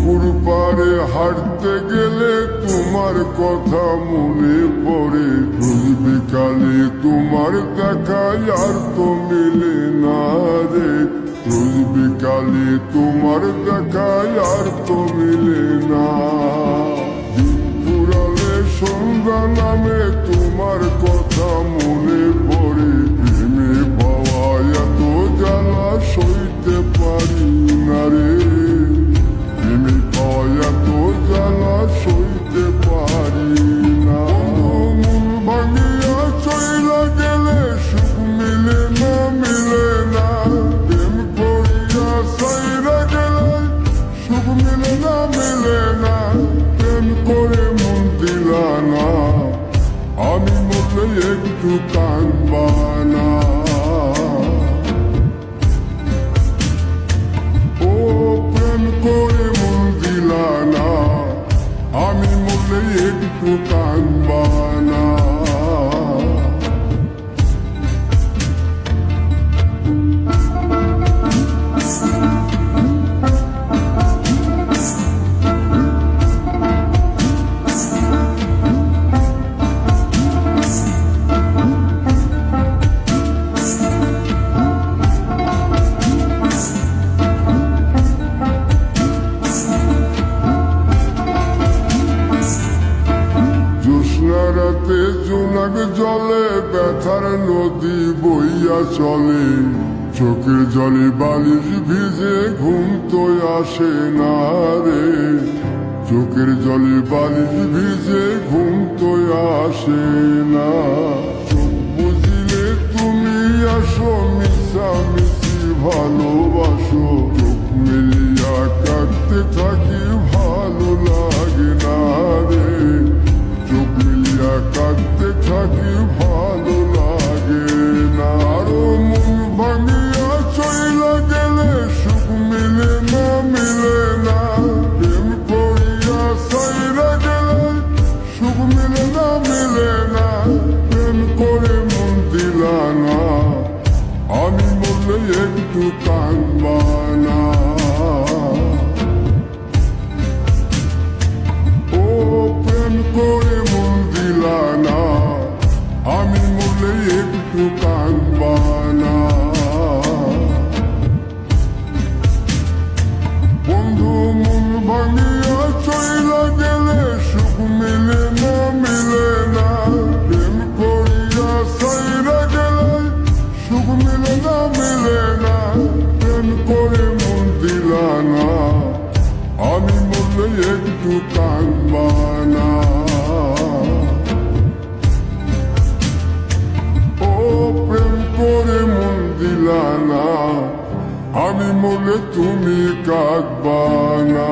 পুকুর পাড়ে হাঁটতে গেলে তোমার কথা মনে পড়ে। রোজ বিকালে তোমার দেখা আর তো মিলে না রে। রোজ বিকালে তোমার দেখা আর তো মিলে না। দিন ফুরালে সন্ধ্যা নামে তোমার কথা মনে পড়ে। প্রেমে পাওয়া এত জ্বালা সইতে পারি না রে। প্রেমে পাওয়া এত জ্বালা সইতে পারি না। মন ভাঙিয়া চইলা গেলে সুখ মিলে না, মিলে না। প্রেম করিয়া সাইরা গেলে সুখ মিলে না, মিলে না। প্রেম করে মন দিলা না, আমি মরলে একটু কাঁদবা না। ও প্রেম করে মন দিলা না, আমি মরলে একটু কাঁদবা না। রাতে জোনাক জলে ব্যথার নদী বইয়া চলে। চোখের জলে বালিশ ভিজে ঘুম তো আসে না রে। চোখের জলে বালিশ ভিজে ঘুম তো আসে না। চোখ বুঝিলে তুমি আসো, মিশামিশি ভালোবাসো। চোখ মিলিয়া কাঁদতে থাকি, ভালো লাগে না রে। চোখ মিলিয়া কাঁদতে থাকি, ভালো লাগে না। আরো মন ভাঙিয়া চইলা গেলে সুখ মিলে না, মিলে না। প্রেম করিয়া সাইরা গেলে সুখ মিলে না, মিলে না। প্রেম করে মন দিলা না, আমি মরলে একটু কাঁদবা না। ও প্রেম করে মন দিলা না, আমি মরলে একটু কাঁদবা না। বন্ধু মন ভাঙিয়া চইলা গেলে সুখ মিলে না, মিলে না। প্রেম করিয়া সাইরা গেলে সুখ মিলে না, মিলে না। প্রেম করে মন দিলা না, আমি মরলে একটু কাঁদবা না। ও প্রেম করে মন দিলা না, আমি মরলে তুমি কাঁদবা না।